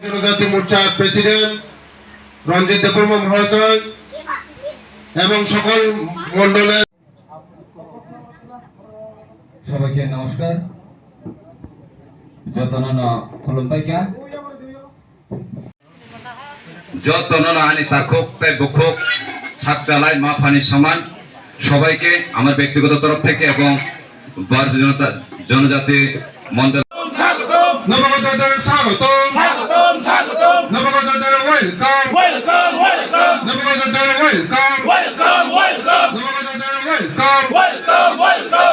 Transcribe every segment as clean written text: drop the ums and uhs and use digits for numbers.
জনজাতি মোর্চার প্রেসিডেন্ট রঞ্জিত দেববর্মা মহাশয় এবং সকল মণ্ডলের সবাইকে নমস্কার। যতনন খুলুমবাইকা যতনন আনি তাকুক তাই বুকুক ছাত্রালয় মা ফানি সমান সবাইকে আমার ব্যক্তিগত তরফ থেকে এবং ভারতীয় জনজাতি মণ্ডল নবগতদের স্বাগত নবগতদের ওয়েলকাম নবগতদের ওয়েলকাম নবগতদের ওয়েলকাম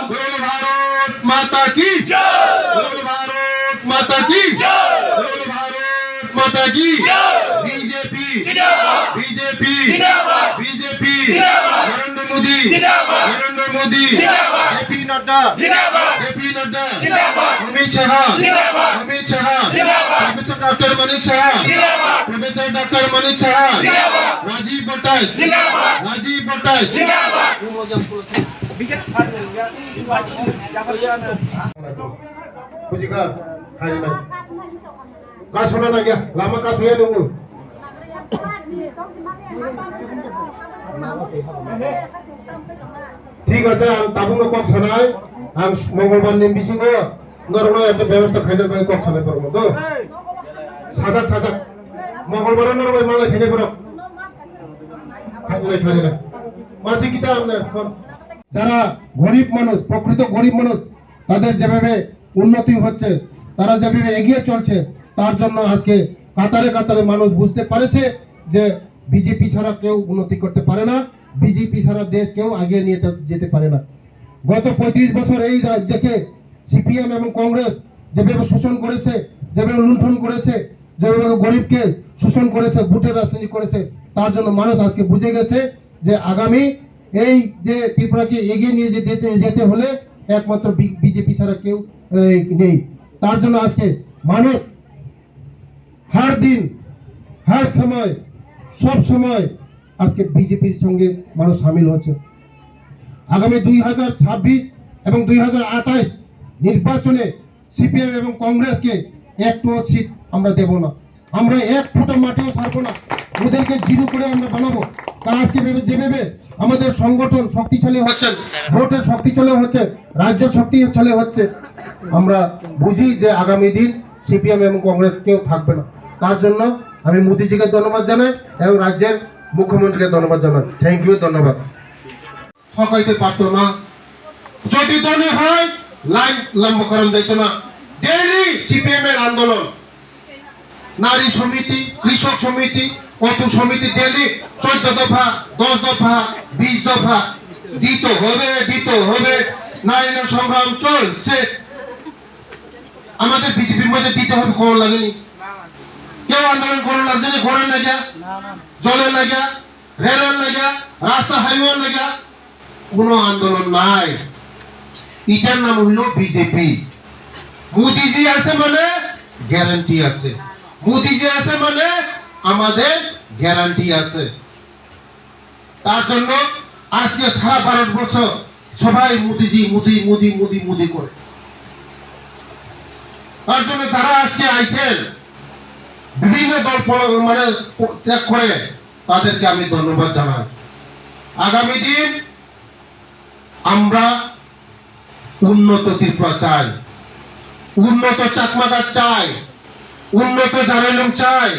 বল ভারত মাতা কি বল ভারত মাতা কি বল ভারত মাতা কি BJP BJP BJP Narendra Modi JP Nadda Amit Shah professor doctor Manish Shah Rajiv भट्टाच का सुना ना क्या लामा का सुया लोग ठीक है सर ताबुंग को सुनाए हम मंगलवार दिन बिसिंग को नरना একটা ব্যবস্থা খাইনার ভাই কথা না করব তো সাদা মঙ্গলবার নরবাই মালা খেলে করো খাইলে না মাসি কিটা আপনার যারা গরিব মানুষ প্রকৃত গরিব মানুষ তাদের যেভাবে উন্নতি হচ্ছে তারা যেভাবে এগিয়ে চলছে তার জন্য আজকে কাতারে মানুষ বুঝতে পারেছে যে বিজেপি ছাড়া কেউ উন্নতি করতে পারে না বিজেপি ছাড়া দেশ কেউ এগিয়ে নিয়ে যেতে পারে না গত 35 বছর এই রাজ্যকে সিপিএম এবং কংগ্রেস যেভাবে শোষণ করেছে যেভাবে লুণ্ঠন করেছে যেভাবে গরিবকে শোষণ করেছে ভোটের রাজনীতি করেছে তার জন্য মানুষ আজকে বুঝে গেছে যে আগামী এই যে ত্রিপুরাকে এগিয়ে নিয়ে যেতে হলে একমাত্র বিজেপি ছাড়া কেউ নেই তার জন্য আজকে মানুষ হর দিন হর সময় সব সময় আজকে বিজেপির সঙ্গে মানুষ সামিল হচ্ছে আগামী 2026 এবং 2028 নির্বাচনে সিপিএম এবং কংগ্রেসকে একটু সিট আমরা দেব না আমরা এক ফোঁটা মাটিও ছাড়বো না ওদেরকে জিরো করে আমরা বানাবো তারা আজকে যেভাবে আমাদের সংগঠন শক্তিশালী হচ্ছে ভোটের শক্তিশালী হচ্ছে রাজ্য শক্তিশালী হচ্ছে আমরা বুঝি যে আগামী দিন সিপিএম এবং কংগ্রেস কেউ থাকবে না তার জন্য আমি মোদিজিকে ধন্যবাদ জানাই এবং রাজ্যের মুখ্যমন্ত্রীকে ধন্যবাদ জানাই থ্যাংক ইউ ধন্যবাদ ঠকাইতে পারতো না যদি ধনী হয় লাইন লম্বা করা যাইতো না ডেইলি সিপিএম এর আন্দোলন নারী সমিতি কৃষক সমিতি অটো সমিতি ডেইলি 14 দফা 10 দফা 20 দফা দিতে হবে নারীরা সংগ্রাম চলছে আমাদের বিজেপির মধ্যে দিতে হবে কোন লাগেনি কেউ আন্দোলন করে লাগছে না ঘোড়ার লাগা জলের লাগা রেলের লাগা রাস্তা হাইওয়ে লাগা কোনো আন্দোলন নাই এটার নাম হলো বিজেপি মোদিজি আছে মানে গ্যারান্টি আছে মোদিজি আছে মানে আমাদের গ্যারান্টি আছে তার জন্য আজকে সারা ভারতবর্ষ সবাই মোদিজি মোদি করে তার জন্য যারা আজকে আইছেন বিভিন্ন দল মানে ত্যাগ করে তাদেরকে আমি ধন্যবাদ জানাই আগামী দিন আমরা উন্নত ত্রিপুরা চাই উন্নত চাকমাগাছ চাই উন্নত জারেলুং চাই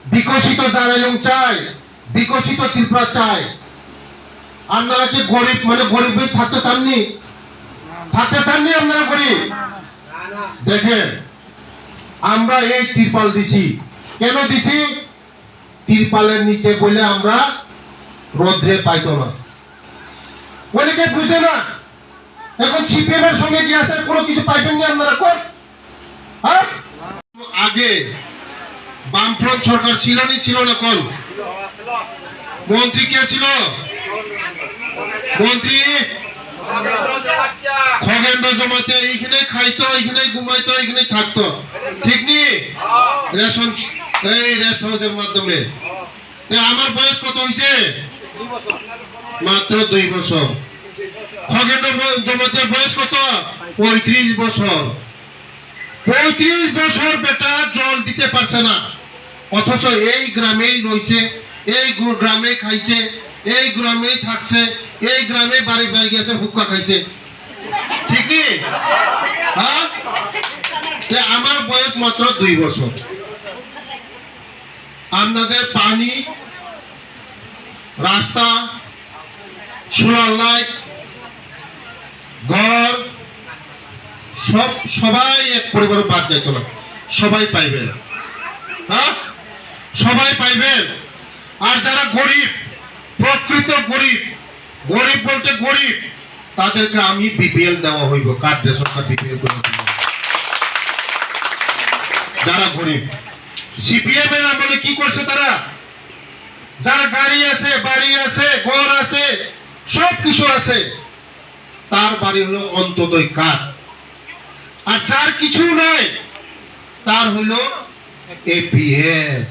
বিকশিত জারেলুং চাই বিকশিত ত্রিপুরা চাই আপনারা কি গরিব মানে গরিব থাকতে চাননি আপনারা গরিব দেখেন আমরা এই ত্রিপাল দিছি কেন দিছি ত্রিপালের নিচে বলে আমরা রোদ্রে পাইতো না অনেকে বুঝে না এখন সিপিএম এর সঙ্গে কি আছে কোনো কিছু পাইবেন না আপনারা কোন হ্যাঁ আগে বামফ্রন্ট সরকার ছিল না কোন মন্ত্রী কে ছিল মন্ত্রী খগেন্দ্র জমাতে এইখানে খাইতো এইখানে ঘুমাইতো এইখানে থাকতো ঠিক নি রেশন হাউসের মাধ্যমে আমার বয়স কত হয়েছে মাত্র 2 বছর খগেন্দ্র জমাতের বয়স কত 35 বছর 35 বছর বেটা জল দিতে পারছে না অথচ এই গ্রামেই রয়েছে, এই গ্রামে খাইছে, এই গ্রামেই থাকছে, এই গ্রামে বাড়ি বাড়ি গেছে, হুক্কা খাইছে, ঠিক নেই? হ্যাঁ, আমার বয়স মাত্র 2 বছর। আপনাদের পানি, রাস্তা, সোলার লাইট, ঘর সবাই এক পরিবার বাদ যাইত না, সবাই পাইবেন। হ্যাঁ, সবাই পাইবেন। আর যারা গরিব, প্রকৃত গরিব, গরিব বলতে গরিব, তাদেরকে আমি বিপিএল দেওয়া হইব, কার্ড, রেশন কার্ড বিপিএল করে দিব। যারা গরিব, সিপিএম এর আমলে কি করছে তারা? যার গাড়ি আছে, বাড়ি আছে, ঘর আছে, সব কিছু আছে, তার বাড়ি হলো অন্তোদয় কার্ড। আর যার কিছু নাই, তার হলো এপিএল।